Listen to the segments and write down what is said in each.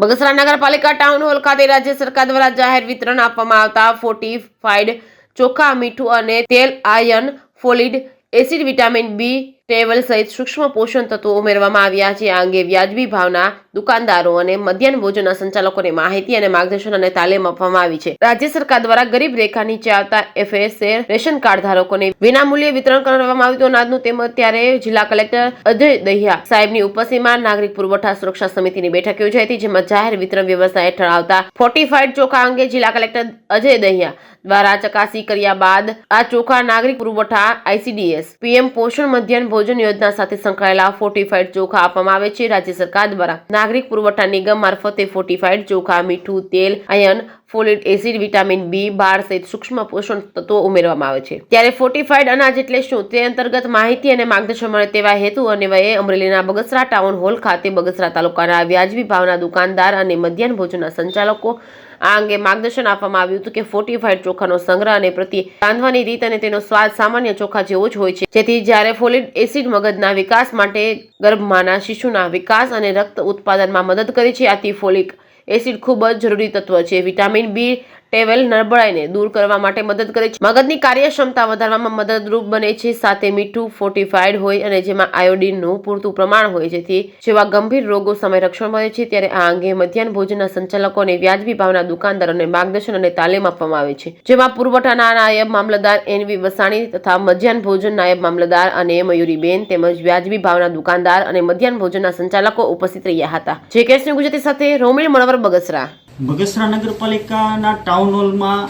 બગસરા નગરપાલિકા town hall ખાતે રાજ્ય સરકાર દ્વારા જાહેર વિતરણ આપવામાં આવતા ફોર્ટિફાઈડ ચોખા, મીઠું અને તેલ, iron, folic acid, vitamin B 12 સહિત સૂક્ષ્મ પોષણ તત્વો ઉમેરવામાં આવ્યા છે. આ અંગે વ્યાજબી ભાવના દુકાનદારો અને મધ્યાહન ભોજનના સંચાલકોને માહિતી અને માર્ગદર્શન અને તાલીમ આપવામાં આવી છે. રાજ્ય સરકાર દ્વારા ગરીબ રેખા નીચે આવતા FSA રેશન કાર્ડ ધારકોને વિનામૂલ્યે વિતરણ કરવામાં આવ્યું હતું અનાજનું. તેમજ ત્યારે જિલ્લા કલેક્ટર અજય દહિયા સાહેબની ઉપસ્થિતિમાં નાગરિક પુરવઠા સુરક્ષા સમિતિની બેઠક યોજાઈ હતી, જેમાં જાહેર વિતરણ વ્યવસ્થા હેઠળ આવતા ફોર્ટિફાઈડ ચોખા અંગે જિલ્લા કલેક્ટર અજય દહિયા દ્વારા ચકાસણી કર્યા બાદ આ ચોખા નાગરિક પુરવઠા ICDS PM પોષણ મધ્યાહન ભોજન યોજના સાથે સંકળાયેલા ફોર્ટિફાઈડ ચોખા આપવામાં આવે છે. રાજ્ય સરકાર દ્વારા નાગરિક પુરવઠા નિગમ મારફતે ફોર્ટિફાઈડ ચોખા, મીઠું, તેલ, iron, folic acid, vitamin B12 સહિત સૂક્ષ્મ પોષણ તત્વો ઉમેરવામાં આવે છે. ત્યારે ફોર્ટિફાઈડ અનાજ એટલે શું તે અંતર્ગત માહિતી અને માર્ગદર્શન મળે તેવા હેતુ અન્વયે અમરેલીના બગસરા ટાઉન હોલ ખાતે બગસરા તાલુકાના વ્યાજબી ભાવના દુકાનદાર અને મધ્યાહન ભોજનના સંચાલકો આ અંગે માર્ગદર્શન આપવામાં આવ્યું હતું કે ફોર્ટિફાઈડ ચોખાનો સંગ્રહ અને પ્રતિ રાંધવાની રીત અને તેનો સ્વાદ સામાન્ય ચોખા જેવો જ હોય છે, જેથી જ્યારે ફોલિક એસિડ મગજના વિકાસ માટે, ગર્ભમાંના શિશુના વિકાસ અને રક્ત ઉત્પાદનમાં મદદ કરે છે. આથી ફોલિક એસિડ ખૂબ જ જરૂરી તત્વ છે. વિટામિન B12 નબળાઈને દૂર કરવા માટે મદદ કરે છે, મગજની કાર્યક્ષમતા વધારવામાં મદદરૂપ બને છે. સાથે મીઠું ફોર્ટિફાઈડ હોય અને જેમાં આયોડિનનું પૂરતું પ્રમાણ હોય, જેથી જેવા ગંભીર રોગો સામે રક્ષણ મળે છે. ત્યારે આ અંગે મધ્યાહન ભોજનના સંચાલકો અને વ્યાજબી ભાવના દુકાનદારોને માર્ગદર્શન અને તાલીમ આપવામાં આવે છે, જેમાં પુરવઠાના નાયબ મામલતદાર NV વસાણી તથા મધ્યાહન ભોજન નાયબ મામલતદાર અને મયુરીબેન તેમજ વ્યાજબી ભાવના દુકાનદાર અને મધ્યાહન ભોજનના સંચાલકો ઉપસ્થિત રહ્યા હતા. જે કેસની ગુજરાતી સાથે રોમિલ મણવર, બગસરા. બગસરા નગરપાલિકાના ટાઉન હોલમાં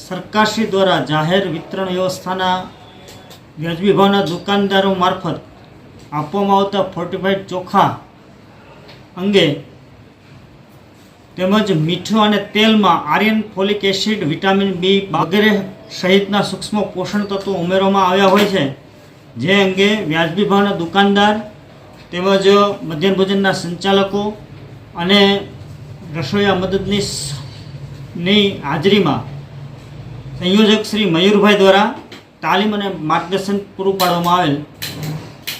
સરકારશ્રી દ્વારા જાહેર વિતરણ વ્યવસ્થાના વ્યાજબી ભાવના દુકાનદારો મારફત આપવામાં આવતા ફોર્ટિફાઈડ ચોખા અંગે તેમજ મીઠું અને તેલમાં iron, folic acid, vitamin B વગેરે સહિતના સૂક્ષ્મ પોષણ તત્વો ઉમેરવામાં આવ્યા હોય છે. જે અંગે વ્યાજબી ભાવના દુકાનદાર તેમજ મધ્યાહન ભોજનના સંચાલકો અને રસોઈયા મદદનીશની હાજરીમાં સંયોજક શ્રી મયુરભાઈ દ્વારા તાલીમ અને માર્ગદર્શન પૂરું પાડવામાં આવેલ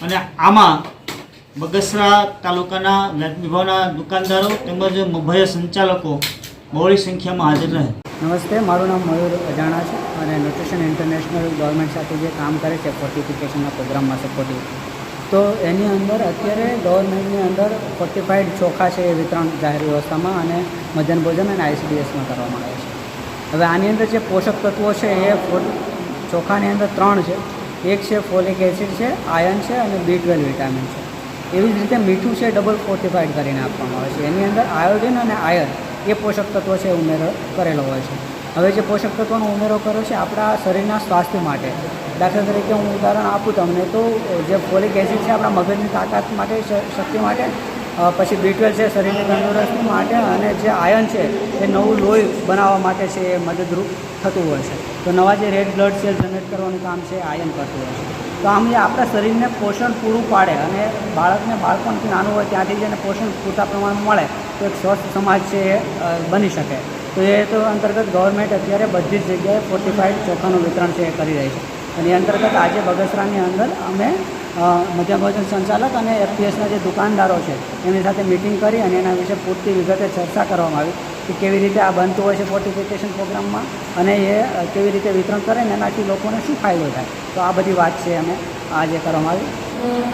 અને આમાં બગસરા તાલુકાના વ્યાજબી ભાવના દુકાનદારો તેમજ મભય સંચાલકો બહોળી સંખ્યામાં હાજર રહે. નમસ્તે, મારું નામ મયુર અજાણા છે અને ન્યુટ્રિશન ઇન્ટરનેશનલ ગવર્મેન્ટ સાથે જે કામ કરે છે ફોર્ટિફિકેશનના પ્રોગ્રામમાં સપોર્ટિવ, તો એની અંદર અત્યારે ગવર્મેન્ટની અંદર ફોર્ટિફાઈડ ચોખા છે એ વિતરણ જાહેર વ્યવસ્થામાં અને મધ્યાહન ભોજન અને ICDSમાં કરવામાં આવે છે. હવે આની અંદર જે પોષક તત્વો છે એ ચોખાની અંદર 3 છે. એક છે ફોલિક એસિડ છે, આયર્ન છે અને B12 વિટામિન છે. એવી જ રીતે મીઠું છે ડબલ ફોર્ટિફાઈડ કરીને આપવામાં આવે છે. એની અંદર આયોડિન અને આયર્ન એ પોષક તત્વો છે ઉમેરો કરેલો હોય છે. હવે જે પોષક તત્વોનો ઉમેરો કર્યો છે આપણા શરીરના સ્વાસ્થ્ય માટે, દાખલા તરીકે હું ઉદાહરણ આપું તમને તો જે ફોલિક એસિડ છે આપણા મગજની તાકાત માટે, શક્તિ માટે, પછી B12 છે શરીરની તંદુરસ્તી માટે, અને જે આયર્ન છે એ નવું લોહી બનાવવા માટે છે એ મદદરૂપ થતું હોય છે. તો નવા જે રેડ બ્લડ સેલ જનરેટ કરવાનું કામ છે એ આયર્ન કરતું હોય છે. તો આમ એ આપણા શરીરને પોષણ પૂરું પાડે અને બાળપણથી નાનું હોય ત્યાંથી જ એને પોષણ પૂરતા પ્રમાણમાં મળે તો એક સ્વસ્થ સમાજ છે એ બની શકે. તો એ તો અંતર્ગત ગવર્મેન્ટ અત્યારે બધી જ જગ્યાએ ફોર્ટિફાઈડ ચોખાનું વિતરણ છે એ કરી રહી છે. અને એ અંતર્ગત આજે બગસરાની અંદર અમે મધ્યાહન ભોજન સંચાલક અને FPSના જે દુકાનદારો છે એમની સાથે મિટિંગ કરી અને એના વિશે પૂરતી વિગતે ચર્ચા કરવામાં આવી કે કેવી રીતે આ બનતું હોય છે ફોર્ટિફિકેશન પ્રોગ્રામમાં અને એ કેવી રીતે વિતરણ કરે ને એનાથી લોકોને શું ફાયદો થાય. તો આ બધી વાત છે અમે આજે કરવામાં આવી.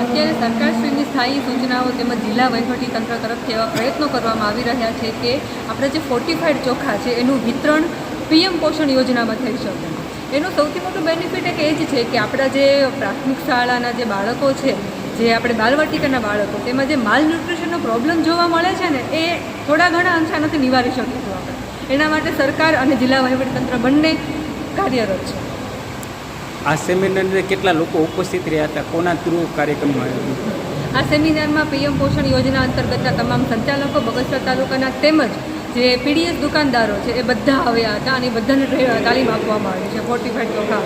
અત્યારે સરકારશ્રીની સ્થાયી સૂચનાઓ તેમજ જિલ્લા વહીવટીતંત્ર તરફથી એવા પ્રયત્નો કરવામાં આવી રહ્યા છે કે આપણે જે ફોર્ટિફાઈડ ચોખા છે એનું વિતરણ PM પોષણ યોજનામાં થઈ શકે. એનું સૌથી મોટું બેનિફિટ એક એ જ છે કે આપણા જે પ્રાથમિક શાળાના જે બાળકો છે, જે આપણે બાલવાટિકાના બાળકો, તેમાં જે માલ ન્યુટ્રિશનનો પ્રોબ્લેમ જોવા મળે છે ને એ થોડા ઘણા અંશાથી નિવારી શકીશું આપણે. એના માટે સરકાર અને જિલ્લા વહીવટીતંત્ર બંને કાર્યરત છે. આ સેમિનારમાં કેટલા લોકો ઉપસ્થિત રહ્યા હતા? કોના થ્રુ કાર્યક્રમ આવ્યો? આ સેમિનારમાં PM પોષણ યોજના અંતર્ગતના તમામ સંચાલકો, બગસરા તાલુકાના તેમજ જે PDS દુકાનદારો છે એ બધા આવ્યા હતા અને બધાને તાલીમ આપવામાં આવી છે ફોર્ટિફાઈડ ચોખા.